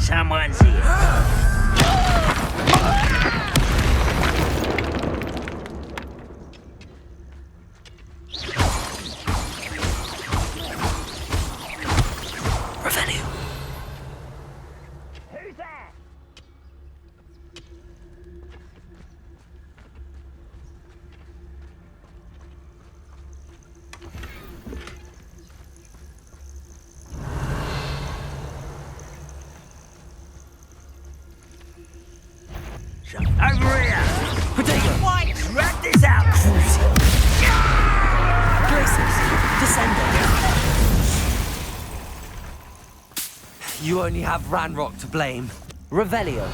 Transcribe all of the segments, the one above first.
Someone's here. Over here! Potato! Why? Wrap this out! Places! Descending! You only have Ranrock to blame. Revelio.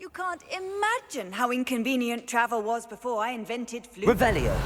You can't imagine how inconvenient travel was before I invented flu. Revelio.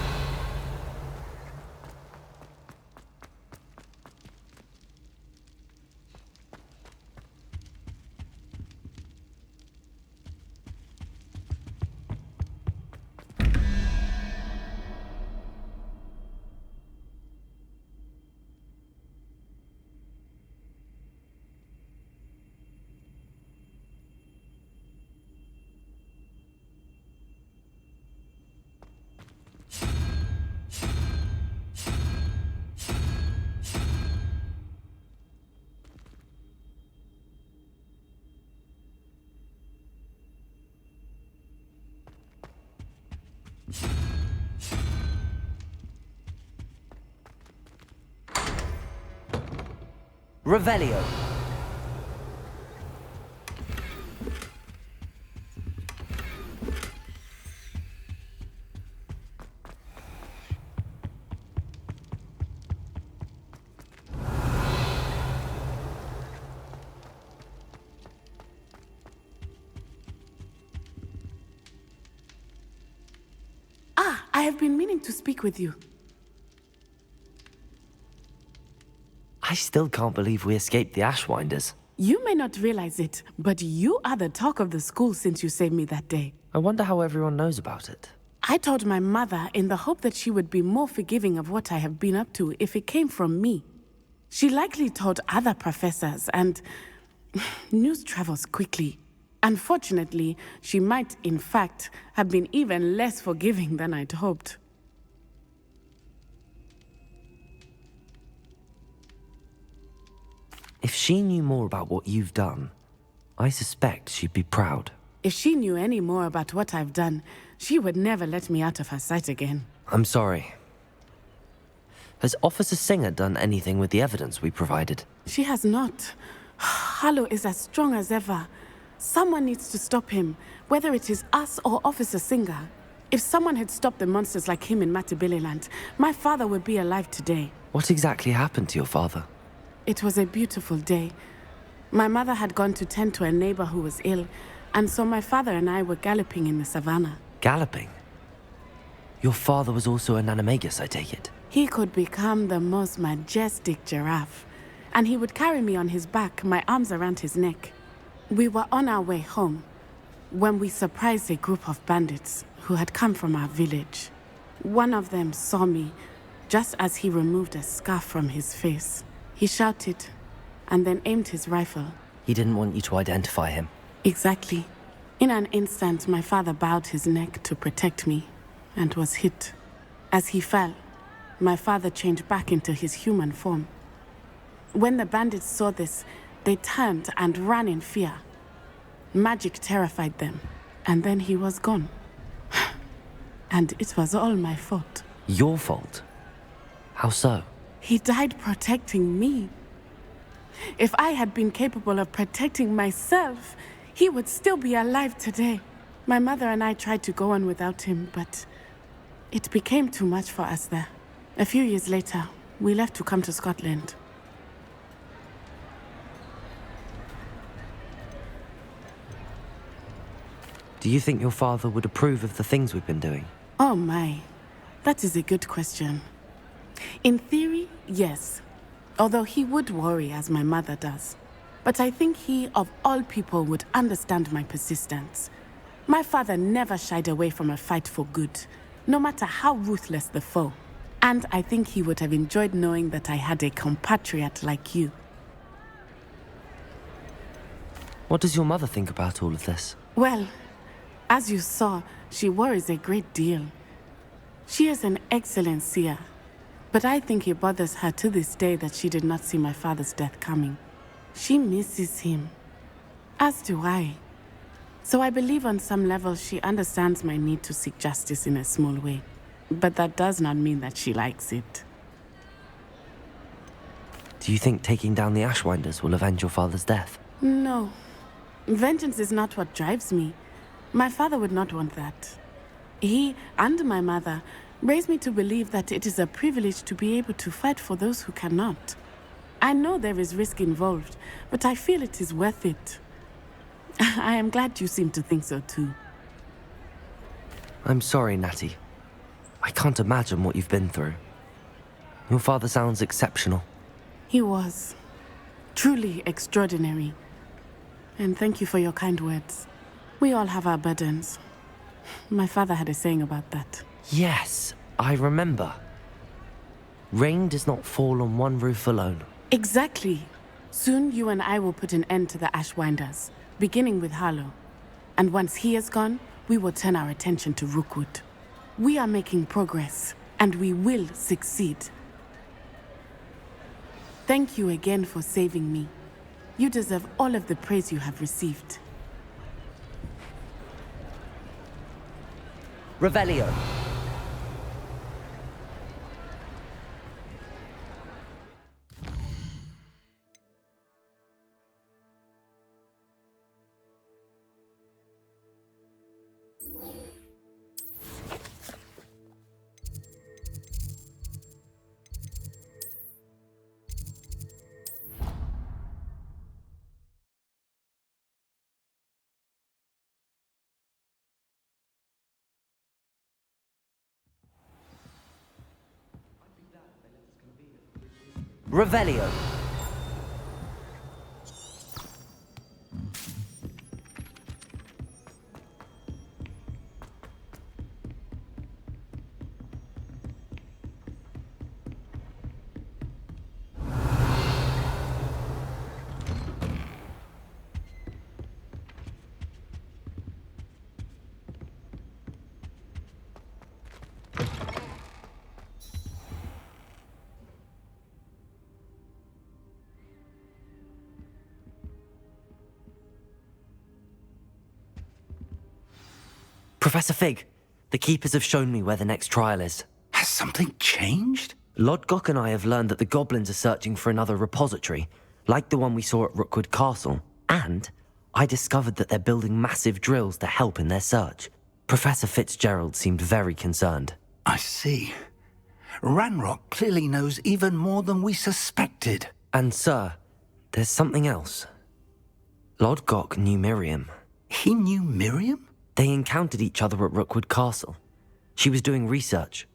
Revelio. I have been meaning to speak with you. I still can't believe we escaped the Ashwinders. You may not realize it, but you are the talk of the school since you saved me that day. I wonder how everyone knows about it. I told my mother in the hope that she would be more forgiving of what I have been up to if it came from me. She likely told other professors, and news travels quickly. Unfortunately, she might, in fact, have been even less forgiving than I'd hoped. If she knew more about what you've done, I suspect she'd be proud. If she knew any more about what I've done, she would never let me out of her sight again. I'm sorry. Has Officer Singer done anything with the evidence we provided? She has not. Harlow is as strong as ever. Someone needs to stop him, whether it is us or Officer Singer. If someone had stopped the monsters like him in Matabeleland, my father would be alive today. What exactly happened to your father? It was a beautiful day. My mother had gone to tend to a neighbor who was ill, and so my father and I were galloping in the savannah. Galloping? Your father was also an animagus, I take it? He could become the most majestic giraffe, and he would carry me on his back, my arms around his neck. We were on our way home when we surprised a group of bandits who had come from our village. One of them saw me just as he removed a scarf from his face. He shouted and then aimed his rifle. He didn't want you to identify him. Exactly. In an instant, my father bowed his neck to protect me and was hit. As he fell, my father changed back into his human form. When the bandits saw this, they turned and ran in fear. Magic terrified them, and then he was gone. And it was all my fault. Your fault? How so? He died protecting me. If I had been capable of protecting myself, he would still be alive today. My mother and I tried to go on without him, but it became too much for us there. A few years later, we left to come to Scotland. Do you think your father would approve of the things we've been doing? Oh my, that is a good question. In theory, yes. Although he would worry as my mother does. But I think he, of all people, would understand my persistence. My father never shied away from a fight for good, no matter how ruthless the foe. And I think he would have enjoyed knowing that I had a compatriot like you. What does your mother think about all of this? Well, as you saw, she worries a great deal. She is an excellent seer, but I think it bothers her to this day that she did not see my father's death coming. She misses him, as do I. So I believe on some level she understands my need to seek justice in a small way. But that does not mean that she likes it. Do you think taking down the Ashwinders will avenge your father's death? No. Vengeance is not what drives me. My father would not want that. He and my mother raised me to believe that it is a privilege to be able to fight for those who cannot. I know there is risk involved, but I feel it is worth it. I am glad you seem to think so too. I'm sorry, Natty. I can't imagine what you've been through. Your father sounds exceptional. He was. Truly extraordinary. And thank you for your kind words. We all have our burdens. My father had a saying about that. Yes, I remember. Rain does not fall on one roof alone. Exactly. Soon you and I will put an end to the Ashwinders, beginning with Harlow. And once he is gone, we will turn our attention to Rookwood. We are making progress, and we will succeed. Thank you again for saving me. You deserve all of the praise you have received. Revelio. Revelio. Professor Fig, the Keepers have shown me where the next trial is. Has something changed? Lodgok and I have learned that the goblins are searching for another repository, like the one we saw at Rookwood Castle. And I discovered that they're building massive drills to help in their search. Professor Fitzgerald seemed very concerned. I see. Ranrock clearly knows even more than we suspected. And sir, there's something else. Lodgok knew Miriam. He knew Miriam? They encountered each other at Rookwood Castle. She was doing research.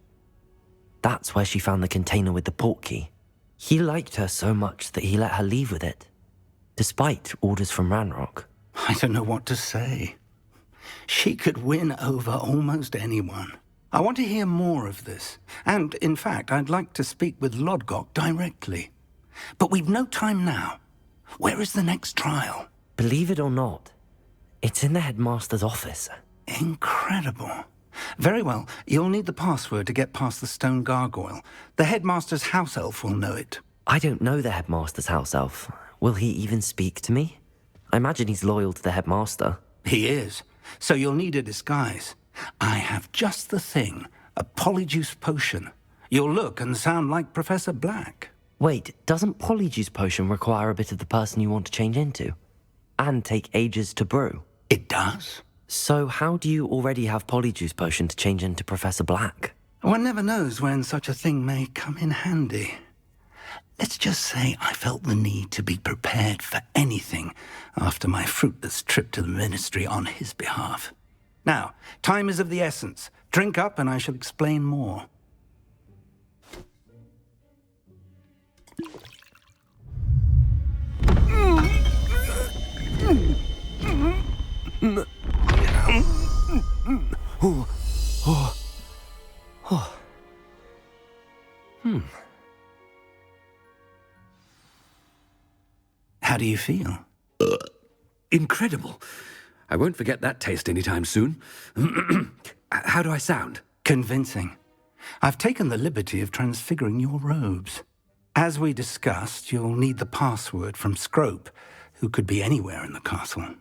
That's where she found the container with the portkey. He liked her so much that he let her leave with it, despite orders from Ranrock. I don't know what to say. She could win over almost anyone. I want to hear more of this. And, in fact, I'd like to speak with Lodgok directly. But we've no time now. Where is the next trial? Believe it or not, it's in the headmaster's office. Incredible. Very well. You'll need the password to get past the stone gargoyle. The headmaster's house elf will know it. I don't know the headmaster's house elf. Will he even speak to me? I imagine he's loyal to the headmaster. He is. So you'll need a disguise. I have just the thing. A polyjuice potion. You'll look and sound like Professor Black. Wait, doesn't Polyjuice Potion require a bit of the person you want to change into? And take ages to brew? It does. So how do you already have Polyjuice Potion to change into Professor Black? One never knows when such a thing may come in handy. Let's just say I felt the need to be prepared for anything after my fruitless trip to the Ministry on his behalf. Now, time is of the essence. Drink up and I shall explain more. How do you feel? Incredible. I won't forget that taste anytime soon. How do I sound? Convincing. I've taken the liberty of transfiguring your robes. As we discussed, you'll need the password from Scrope, who could be anywhere in the castle.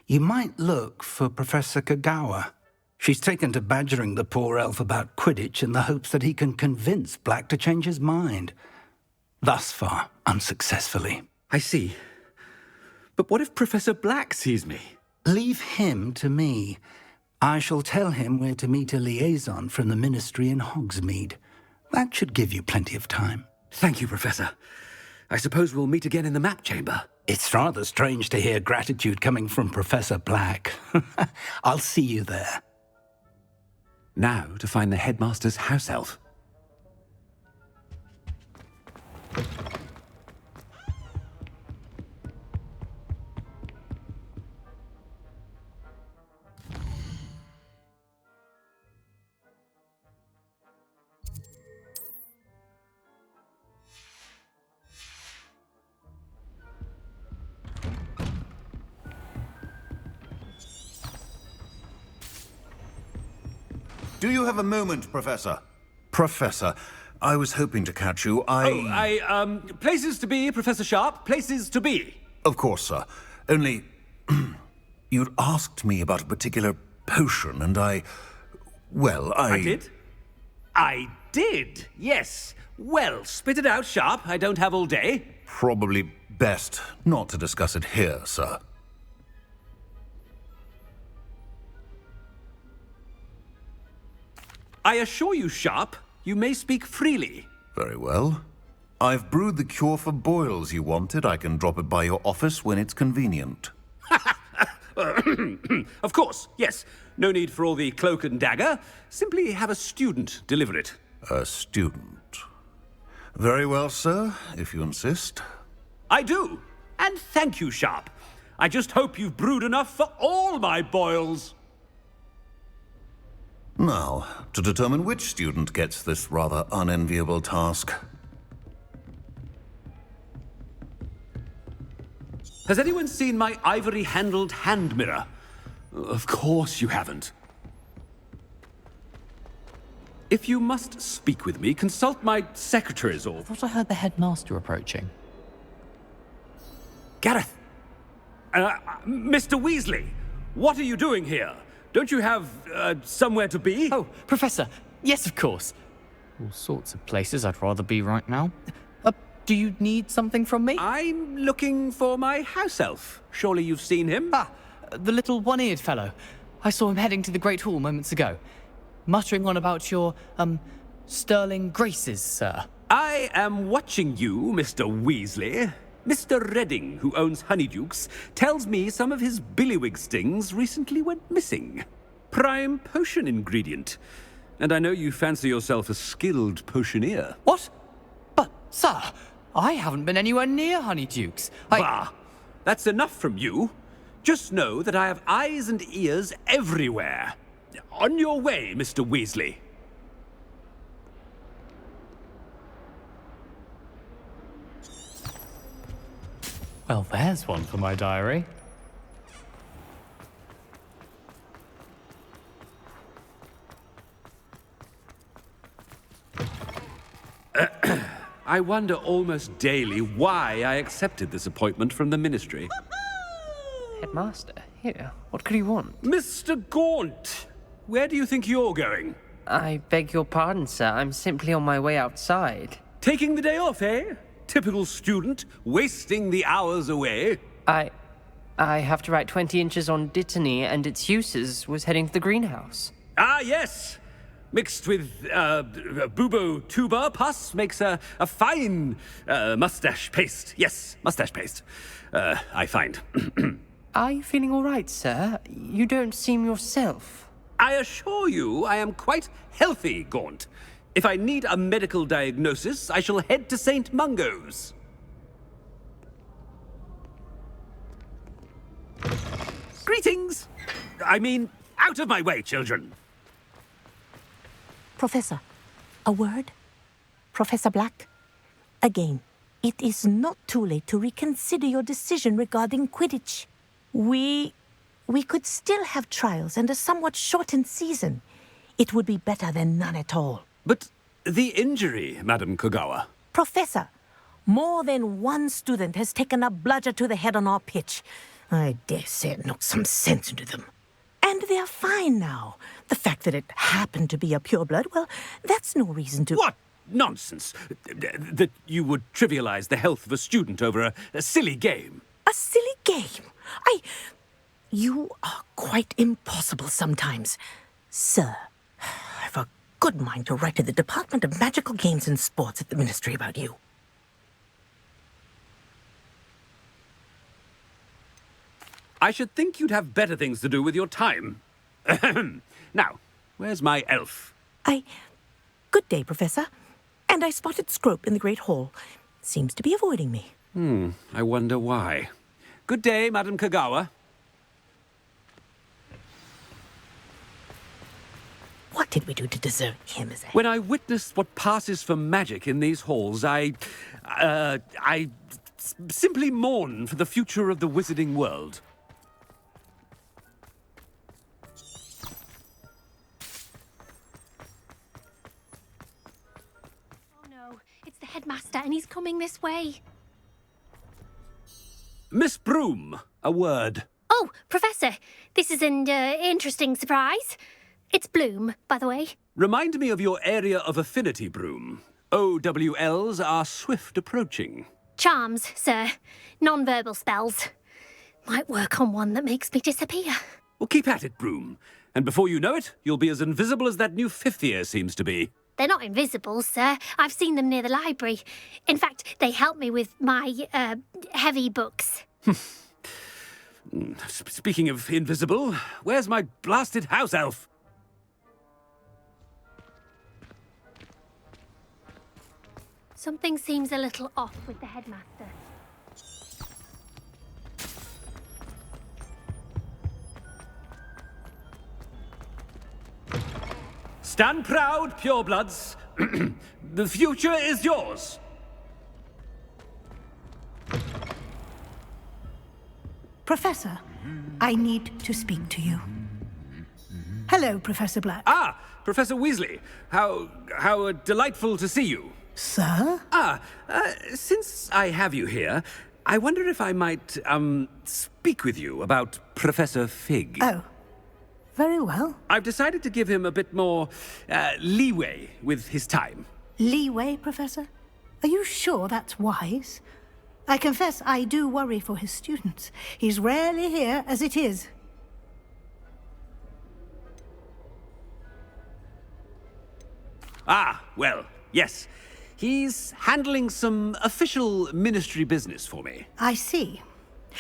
You might look for Professor Kagawa. She's taken to badgering the poor elf about Quidditch in the hopes that he can convince Black to change his mind. Thus far, unsuccessfully. I see. But what if Professor Black sees me? Leave him to me. I shall tell him where to meet a liaison from the Ministry in Hogsmeade. That should give you plenty of time. Thank you, Professor. I suppose we'll meet again in the map chamber. It's rather strange to hear gratitude coming from Professor Black. I'll see you there. Now to find the headmaster's house elf. Do you have a moment, Professor? Professor, I was hoping to catch you. Places to be, Professor Sharp. Places to be. Of course, sir. Only, you'd asked me about a particular potion, and I did? I did, yes. Well, spit it out, Sharp. I don't have all day. Probably best not to discuss it here, sir. I assure you, Sharp, you may speak freely. Very well. I've brewed the cure for boils you wanted. I can drop it by your office when it's convenient. Of course, yes. No need for all the cloak and dagger. Simply have a student deliver it. A student. Very well, sir, if you insist. I do. And thank you, Sharp. I just hope you've brewed enough for all my boils. Now, to determine which student gets this rather unenviable task. Has anyone seen my ivory-handled hand mirror? Of course you haven't. If you must speak with me, consult my secretaries or... I thought I heard the headmaster approaching. Gareth! Mr. Weasley, what are you doing here? Don't you have, somewhere to be? Oh, Professor, yes, of course. All sorts of places I'd rather be right now. Do you need something from me? I'm looking for my house elf. Surely you've seen him? Ah, the little one-eared fellow. I saw him heading to the Great Hall moments ago. Muttering on about your, sterling graces, sir. I am watching you, Mr. Weasley. Mr. Redding, who owns Honeydukes, tells me some of his billywig stings recently went missing. Prime potion ingredient. And I know you fancy yourself a skilled potioneer. What? But, sir, I haven't been anywhere near Honeydukes. Bah! That's enough from you. Just know that I have eyes and ears everywhere. On your way, Mr. Weasley. Well, there's one for my diary. I wonder almost daily why I accepted this appointment from the Ministry. Headmaster, here. What could he want? Mr. Gaunt, where do you think you're going? I beg your pardon, sir. I'm simply on my way outside. Taking the day off, eh? Typical student, wasting the hours away. I have to write 20 inches on Dittany and its uses. Was heading to the greenhouse. Ah, yes! Mixed with bubo tuber pus makes a fine mustache paste. Yes, mustache paste. I find. Are you feeling all right, sir? You don't seem yourself. I assure you I am quite healthy, Gaunt. If I need a medical diagnosis, I shall head to St. Mungo's. Greetings! I mean, out of my way, children. Professor, a word? Professor Black? Again, it is not too late to reconsider your decision regarding Quidditch. We could still have trials and a somewhat shortened season. It would be better than none at all. But the injury, Madam Kogawa. Professor, more than one student has taken a bludger to the head on our pitch. I dare say it knocked some sense into them. And they're fine now. The fact that it happened to be a pureblood, well, that's no reason to... What nonsense! That you would trivialize the health of a student over a silly game. A silly game? You are quite impossible sometimes. Sir, I've a good mind to write to the Department of Magical Games and Sports at the Ministry about you. I should think you'd have better things to do with your time. Now, where's my elf? Good day, Professor. And I spotted Scrope in the Great Hall. Seems to be avoiding me. I wonder why. Good day, Madam Kogawa. What did we do to deserve him as a... When I witness what passes for magic in these halls, I simply mourn for the future of the wizarding world. Oh no, it's the headmaster and he's coming this way. Miss Broom, a word. Oh, Professor, this is an interesting surprise. It's Bloom, by the way. Remind me of your area of affinity, Broom. OWLs are swift approaching. Charms, sir. Non-verbal spells. Might work on one that makes me disappear. Well, keep at it, Broom. And before you know it, you'll be as invisible as that new fifth year seems to be. They're not invisible, sir. I've seen them near the library. In fact, they help me with my, heavy books. Speaking of invisible, where's my blasted house elf? Something seems a little off with the headmaster. Stand proud, purebloods. The future is yours. Professor, I need to speak to you. Hello, Professor Black. Ah, Professor Weasley. How delightful to see you. Sir? Since I have you here, I wonder if I might, speak with you about Professor Fig. Oh, very well. I've decided to give him a bit more, leeway with his time. Leeway, Professor? Are you sure that's wise? I confess I do worry for his students. He's rarely here as it is. Ah, well, yes. He's handling some official ministry business for me. I see.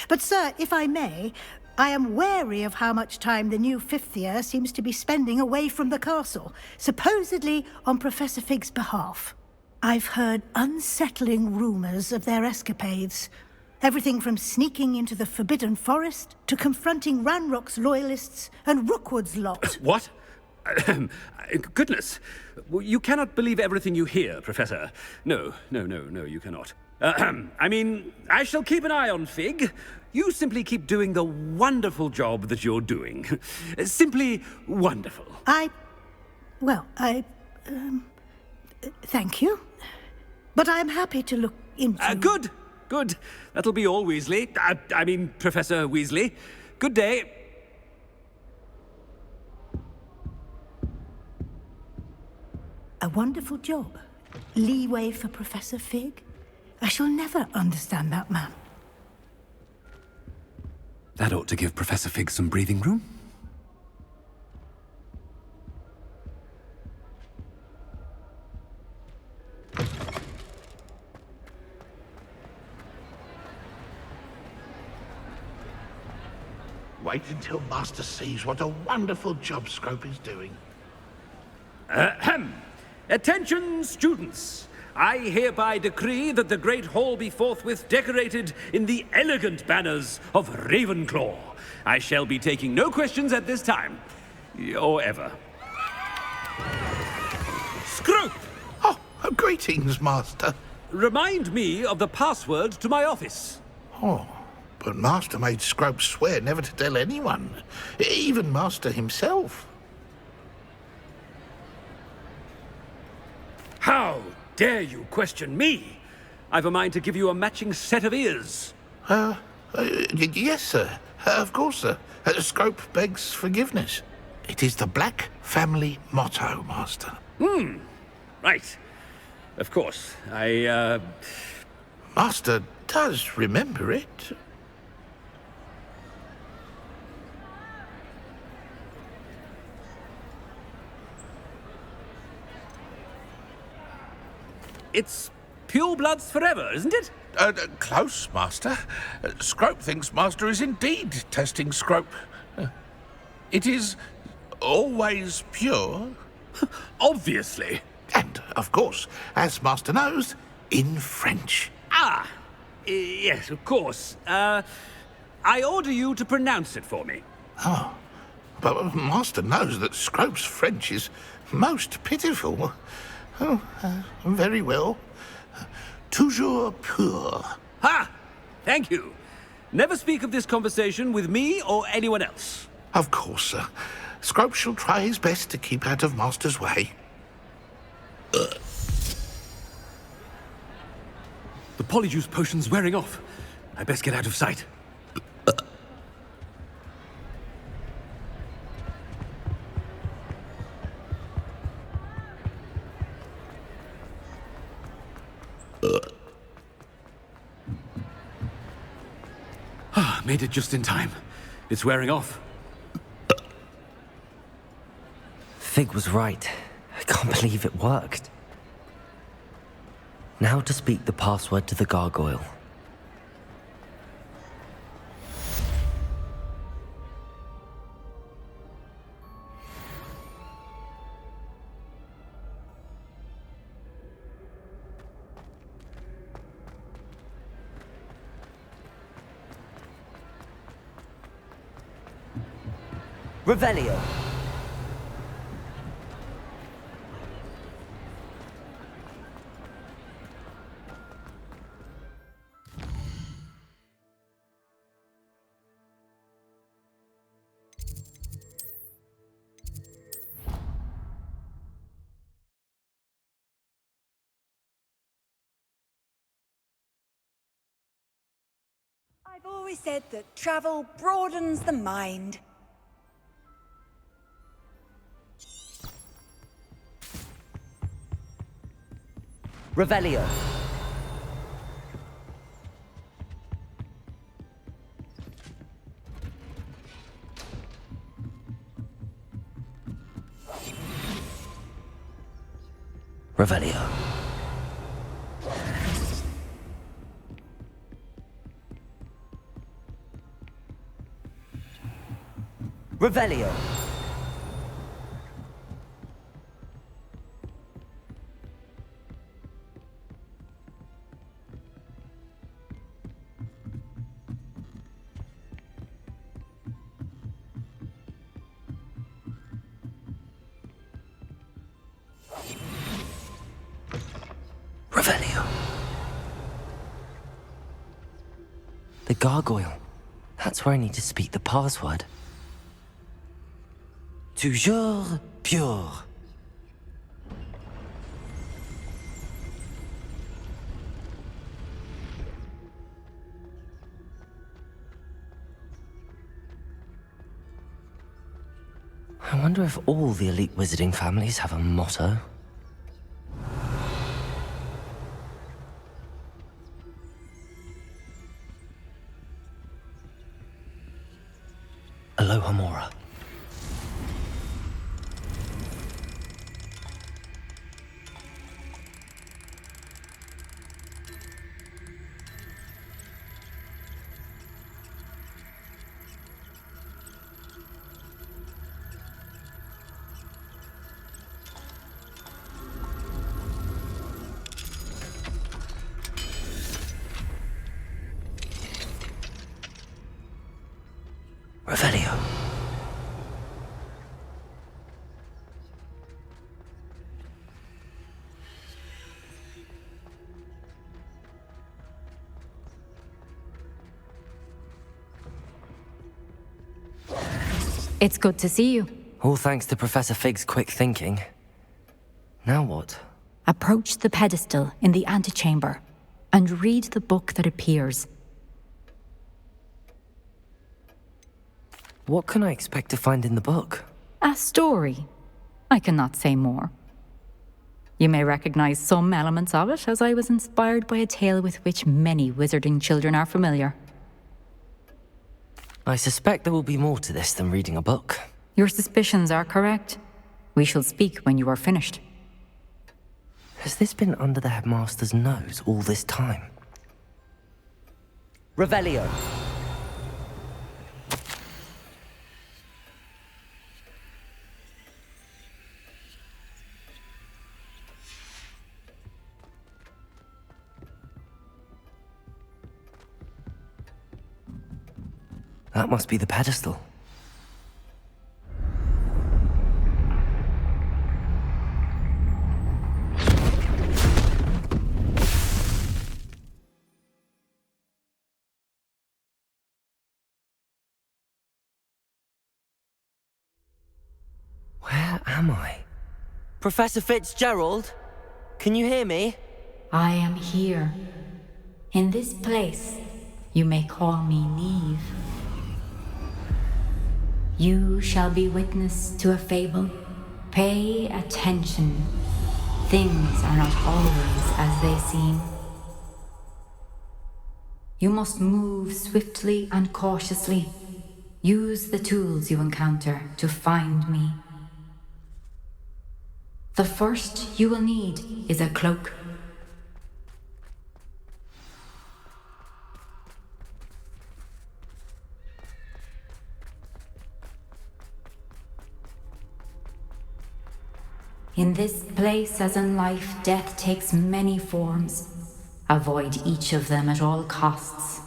But, sir, if I may, I am wary of how much time the new fifth year seems to be spending away from the castle, supposedly on Professor Fig's behalf. I've heard unsettling rumors of their escapades. Everything from sneaking into the Forbidden Forest to confronting Ranrock's loyalists and Rookwood's lot. What? Goodness. You cannot believe everything you hear, Professor. No, you cannot. I mean, I shall keep an eye on Fig. You simply keep doing the wonderful job that you're doing. Simply wonderful. Thank you. But I'm happy to look into... Good. That'll be all, Weasley. I mean, Professor Weasley. Good day. A wonderful job. Leeway for Professor Fig? I shall never understand that man. That ought to give Professor Fig some breathing room. Wait until Master sees what a wonderful job Scrope is doing. Ahem. Attention, students! I hereby decree that the Great Hall be forthwith decorated in the elegant banners of Ravenclaw. I shall be taking no questions at this time. Or ever. Scrope! Oh, greetings, Master. Remind me of the password to my office. Oh, but Master made Scrope swear never to tell anyone. Even Master himself. How dare you question me? I've a mind to give you a matching set of ears. Yes, sir. Of course, sir. Scrope begs forgiveness. It is the Black family motto, Master. Right. Of course. Master does remember it. It's pure bloods forever, isn't it? Close, Master. Scrope thinks Master is indeed testing Scrope. It is always pure. Obviously. And, of course, as Master knows, in French. Ah! Yes, of course. I order you to pronounce it for me. Oh, but Master knows that Scrope's French is most pitiful. Oh, very well. Toujours pur. Ha! Thank you. Never speak of this conversation with me or anyone else. Of course, sir. Scrope shall try his best to keep out of Master's way. The polyjuice potion's wearing off. I best get out of sight. Made it just in time. It's wearing off. Fig was right. I can't believe it worked. Now to speak the password to the gargoyle. Revelio. I've always said that travel broadens the mind. Revelio. Revelio. Revelio. Revelio. The gargoyle. That's where I need to speak the password. Toujours pure. I wonder if all the elite wizarding families have a motto. Revelio. It's good to see you. All thanks to Professor Fig's quick thinking. Now what? Approach the pedestal in the antechamber and read the book that appears. What can I expect to find in the book? A story. I cannot say more. You may recognize some elements of it, as I was inspired by a tale with which many wizarding children are familiar. I suspect there will be more to this than reading a book. Your suspicions are correct. We shall speak when you are finished. Has this been under the headmaster's nose all this time? Revelio. That must be the pedestal. Where am I? Professor Fitzgerald? Can you hear me? I am here. In this place, you may call me Neve. You shall be witness to a fable. Pay attention. Things are not always as they seem. You must move swiftly and cautiously. Use the tools you encounter to find me. The first you will need is a cloak. In this place, as in life, death takes many forms. Avoid each of them at all costs.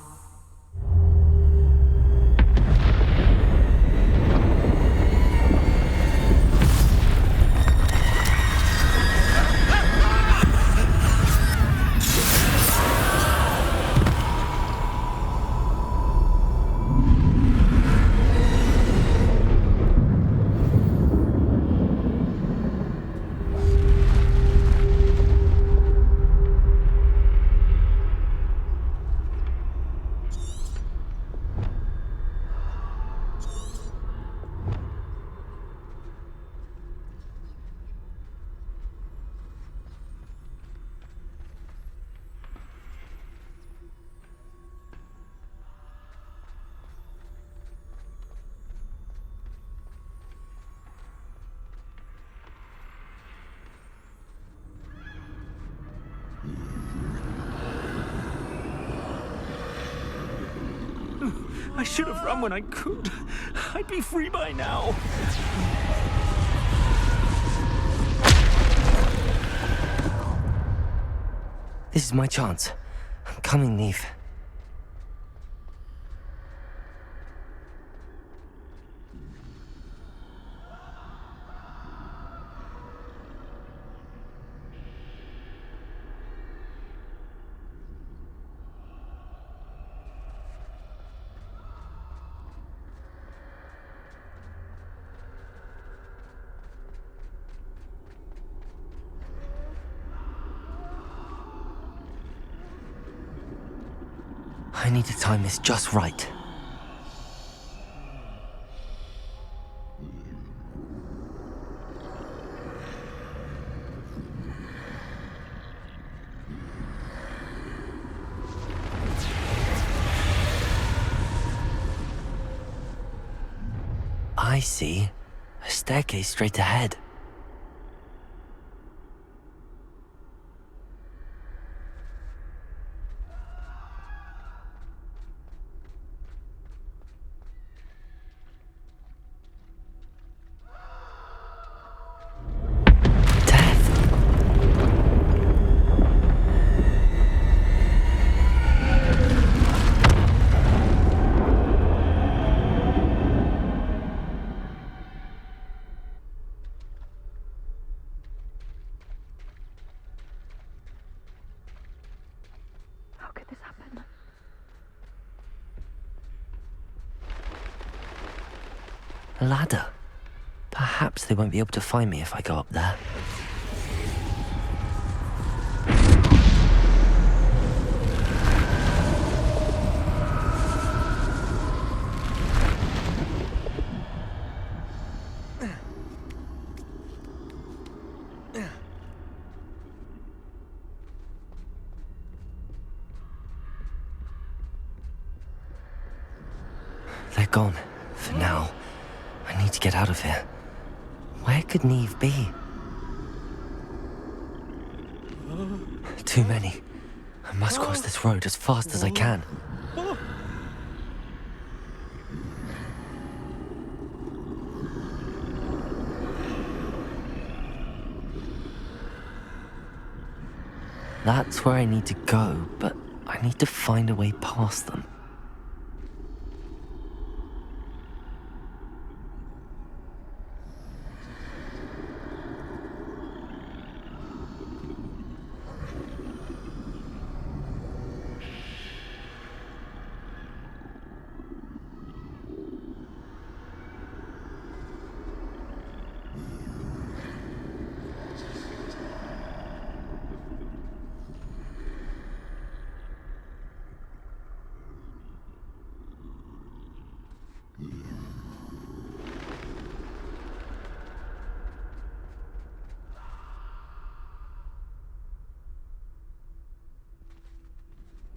I should have run when I could. I'd be free by now. This is my chance. I'm coming, Neve. I need to time this just right. I see. A staircase straight ahead. ladder. Perhaps they won't be able to find me if I go up there. They're gone. For now. I need to get out of here. Where could Neve be? Too many. I must cross this road as fast as I can. That's where I need to go, but I need to find a way past them.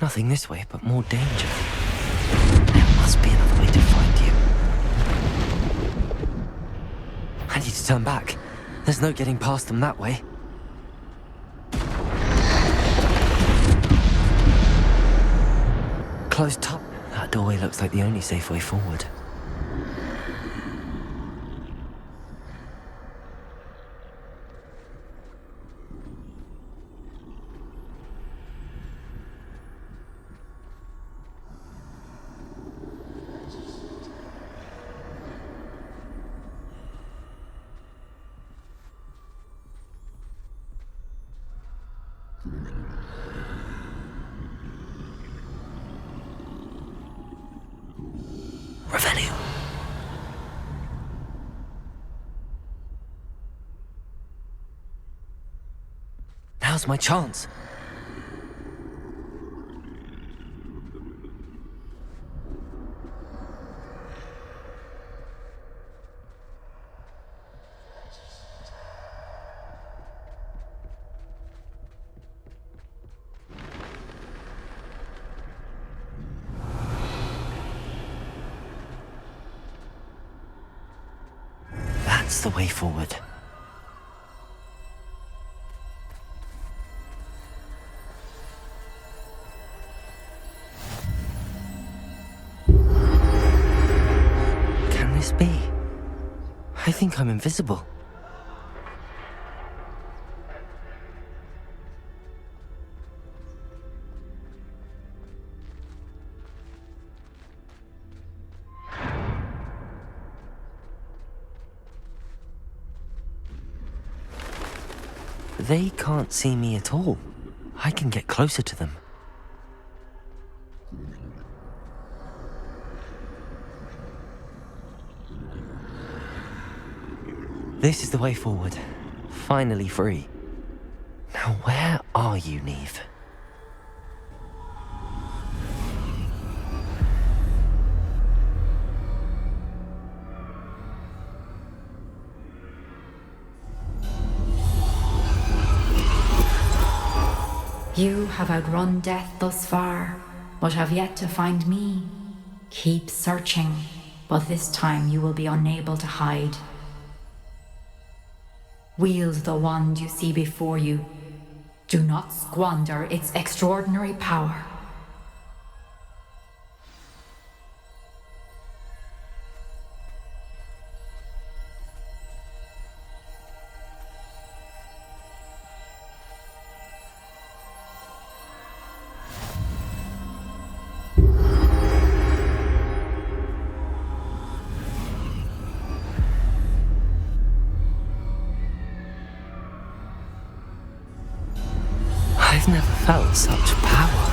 Nothing this way, but more danger. There must be another way to find you. I need to turn back. There's no getting past them that way. Closed top. That doorway looks like the only safe way forward. Revelio. Now's my chance. That's the way forward. Can this be? I think I'm invisible. They can't see me at all. I can get closer to them. This is the way forward. Finally free. Now where are you, Neve? You have outrun death thus far, but have yet to find me. Keep searching, but this time you will be unable to hide. Wield the wand you see before you. Do not squander its extraordinary power. I've never felt such power.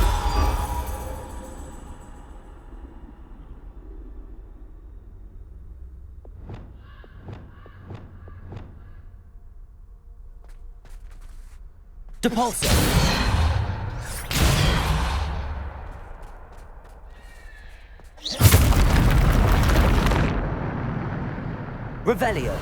Depulso! Revelio!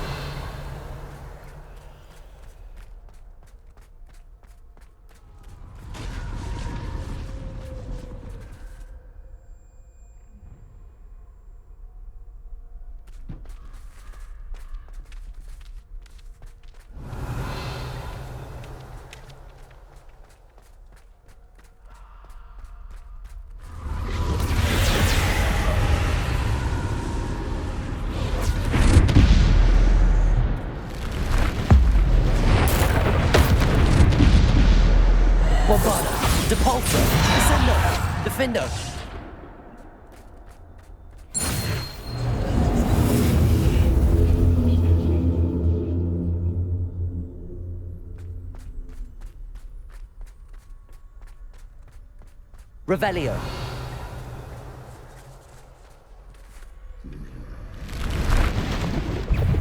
Bombarda! Depulso! Descendo! Defendo! Revelio!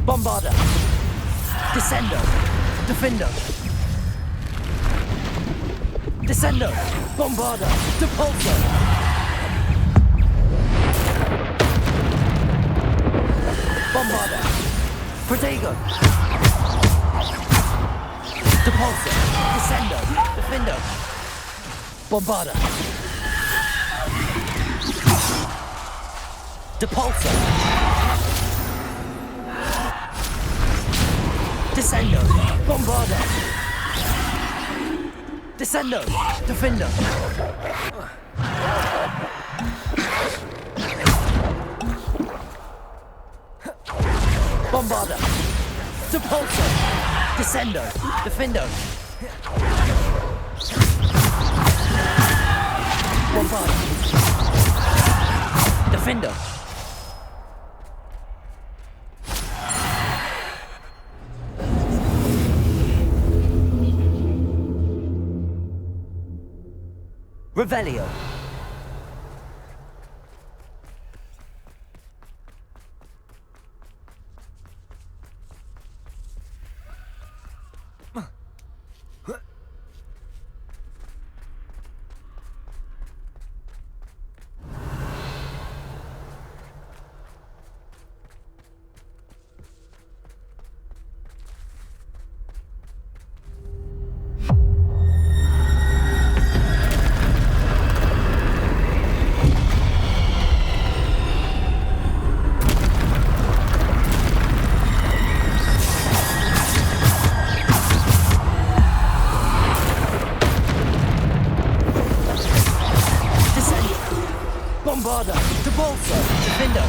Bombarda! Descendo! Defendo! Descendo! Bombarda! Depulso! Bombarda! Protego! Depulso! Descendo! Defendo! Bombarda! Depulso! Descendo! Bombarda! Descendo! Defendo! Bombarda! Depulso! Descendo! Defendo! Bombarda! Defendo! Revelio! Bombarda! Depulso! Defendo!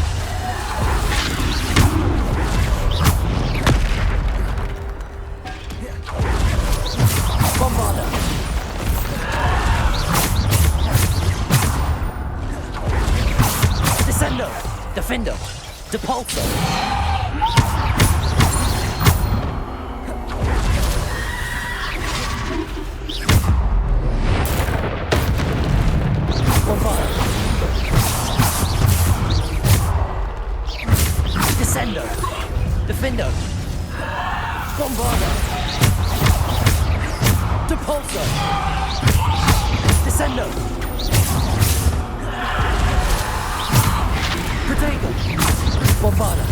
Bombarda! Descendo! Defendo! Depulso! Bombarda! Descendo! Defendo! Bombarda! Depulso! Descendo! Protego! Bombarda!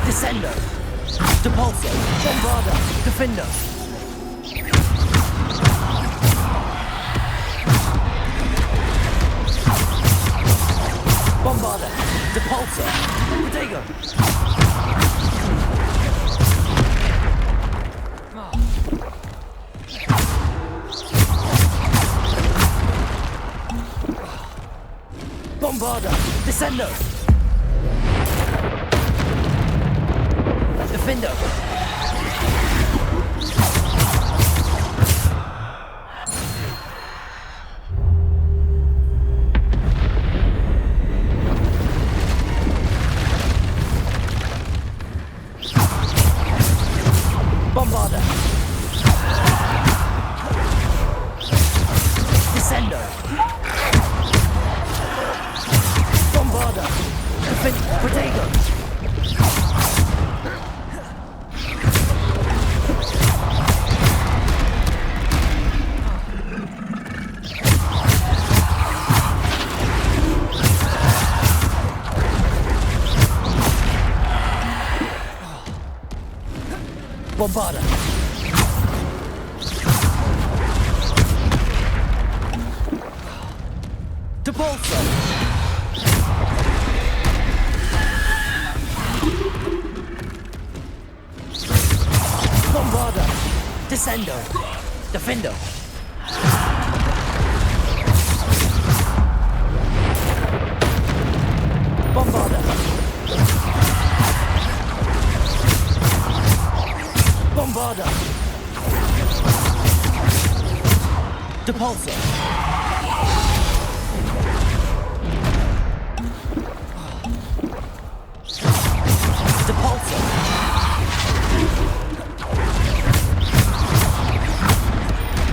Descendo! Depulso! Bombarda! Defendo! Bombarda! Depulso! Protego! Bombarda! Descendo! Defendo! Bombarda! Descendo! Bombarda. Depulso. Bombarda. Descendo. Defendo. Bombarda. Bombarda. Depulso. Depulso.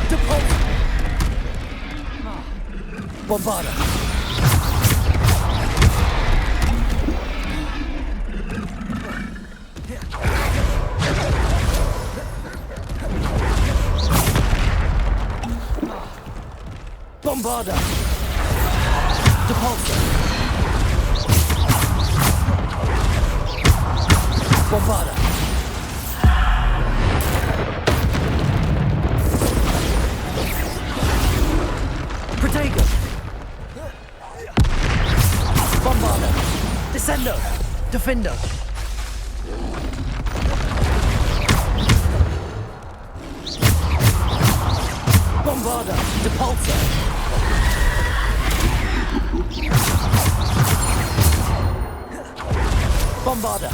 Depulso. Bombarda. Bombarda. Depulso. Bombarda. Protego. Bombarda. Descendo. Defendo. Bombarda. Depulso. Bombarda.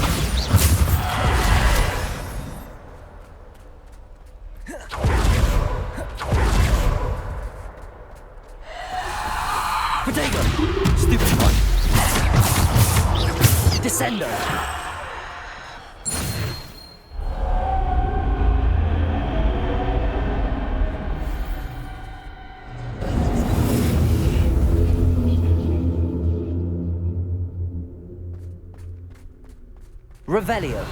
Protego. Stupid one. Descendo. Revelio.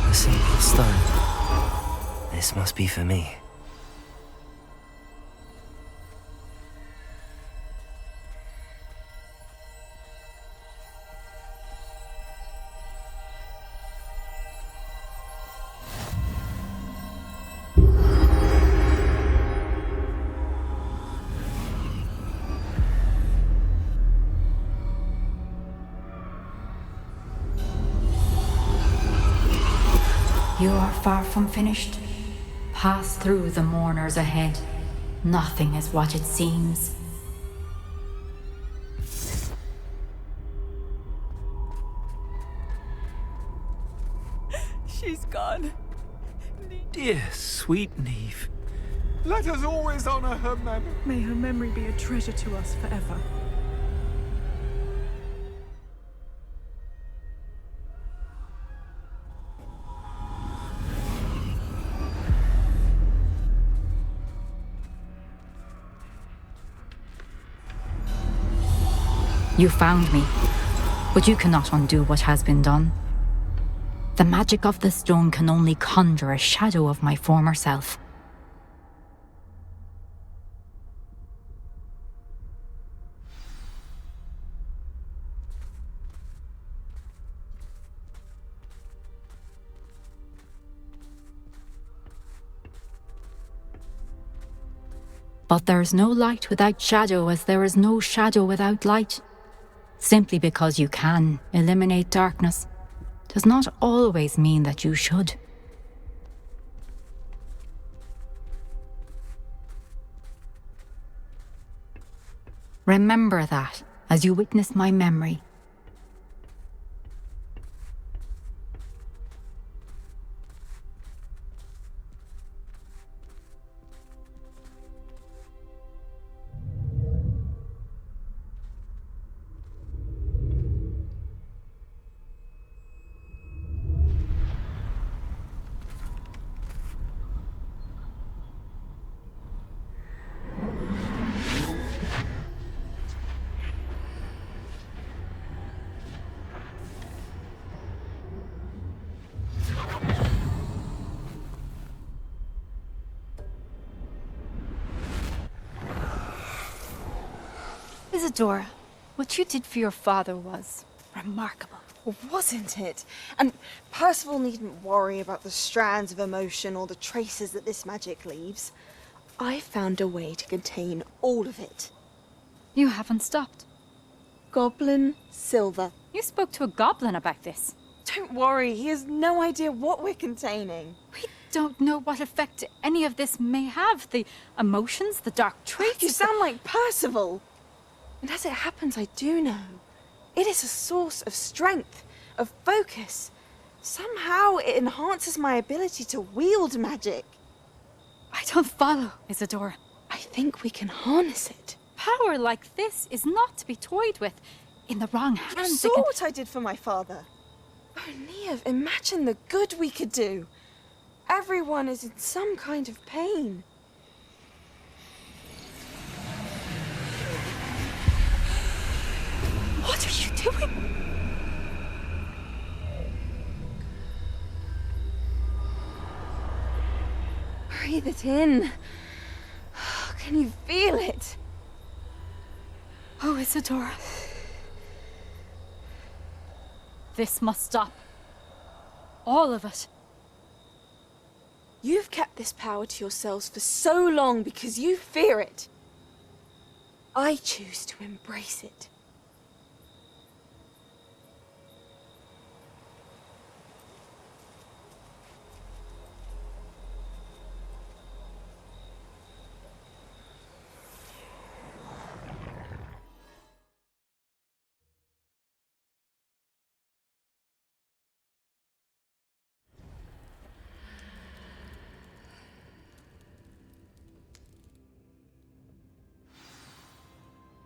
A simple stone. This must be for me. You are far from finished. Pass through the mourners ahead. Nothing is what it seems. She's gone. Dear, sweet Neve. Let us always honor her memory. May her memory be a treasure to us forever. You found me, but you cannot undo what has been done. The magic of the stone can only conjure a shadow of my former self. But there is no light without shadow, as there is no shadow without light. Simply because you can eliminate darkness does not always mean that you should. Remember that as you witness my memory. Isadora, what you did for your father was remarkable. Wasn't it? And Percival needn't worry about the strands of emotion or the traces that this magic leaves. I found a way to contain all of it. You haven't stopped. Goblin Silver. You spoke to a goblin about this. Don't worry, he has no idea what we're containing. We don't know what effect any of this may have. The emotions, the dark traits. You sound like Percival. And as it happens, I do know. It is a source of strength, of focus. Somehow it enhances my ability to wield magic. I don't follow, Isadora. I think we can harness it. Power like this is not to be toyed with. In the wrong hands, You saw what I did for my father. Oh, Neve, imagine the good we could do. Everyone is in some kind of pain. What are you doing? Breathe it in. Can you feel it? Oh, Isadora. This must stop. All of it. You've kept this power to yourselves for so long because you fear it. I choose to embrace it.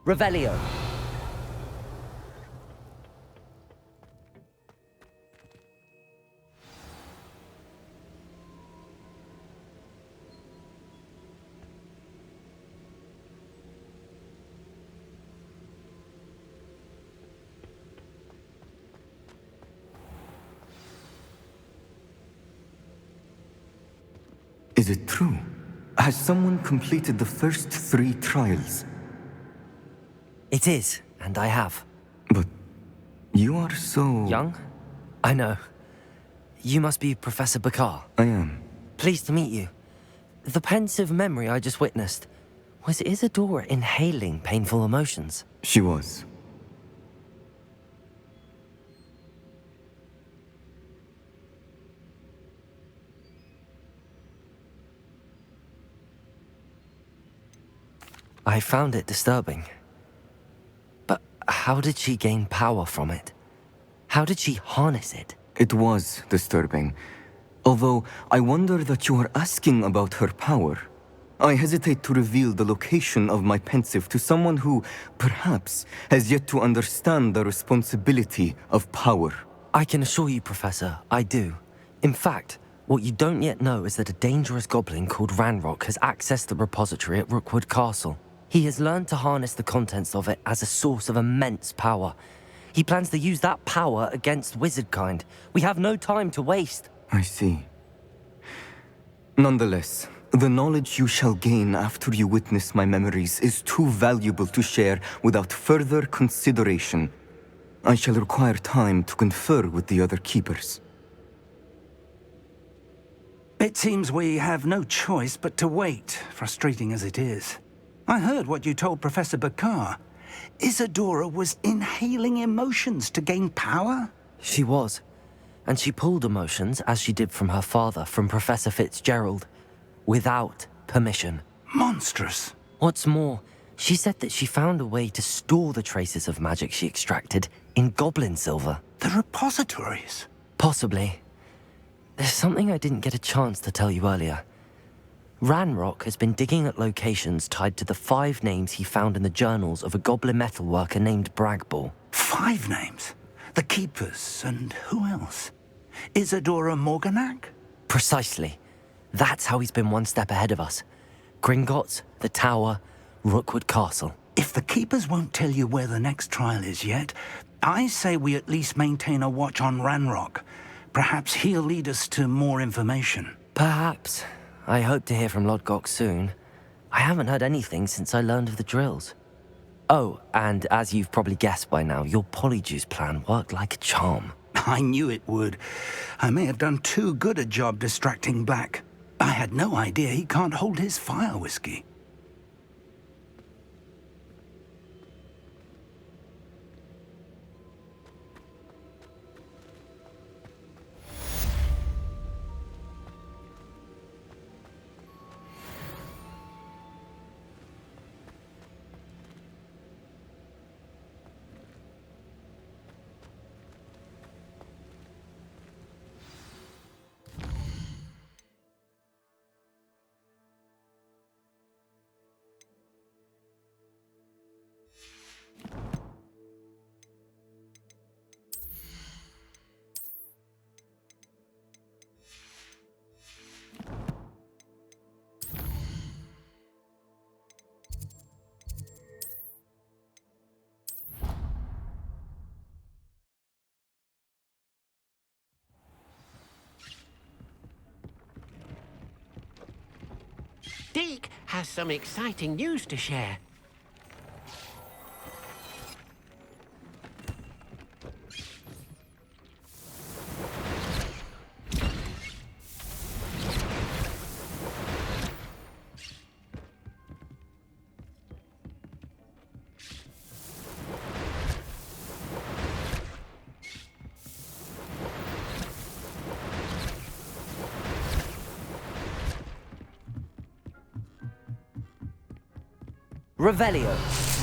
Revelio. Is it true? Has someone completed the first 3 trials? It is, and I have. But you are so... Young? I know. You must be Professor Bakar. I am. Pleased to meet you. The pensive memory I just witnessed, was Isadora inhaling painful emotions? She was. I found it disturbing. But how did she gain power from it? How did she harness it? It was disturbing. Although, I wonder that you are asking about her power. I hesitate to reveal the location of my pensive to someone who, perhaps, has yet to understand the responsibility of power. I can assure you, Professor, I do. In fact, what you don't yet know is that a dangerous goblin called Ranrock has accessed the repository at Rookwood Castle. He has learned to harness the contents of it as a source of immense power. He plans to use that power against wizardkind. We have no time to waste. I see. Nonetheless, the knowledge you shall gain after you witness my memories is too valuable to share without further consideration. I shall require time to confer with the other keepers. It seems we have no choice but to wait, frustrating as it is. I heard what you told Professor Bakar. Isadora was inhaling emotions to gain power? She was. And she pulled emotions, as she did from her father, from Professor Fitzgerald, without permission. Monstrous. What's more, she said that she found a way to store the traces of magic she extracted in goblin silver. The repositories? Possibly. There's something I didn't get a chance to tell you earlier. Ranrock has been digging at locations tied to the 5 names he found in the journals of a goblin metalworker named Bragball. 5 names? The Keepers, and who else? Isadora Morganac? Precisely. That's how he's been one step ahead of us. Gringotts, the Tower, Rookwood Castle. If the Keepers won't tell you where the next trial is yet, I say we at least maintain a watch on Ranrock. Perhaps he'll lead us to more information. Perhaps. I hope to hear from Lodgok soon. I haven't heard anything since I learned of the drills. Oh, and as you've probably guessed by now, your polyjuice plan worked like a charm. I knew it would. I may have done too good a job distracting Black. I had no idea he can't hold his fire whiskey. Deke has some exciting news to share. Revelio.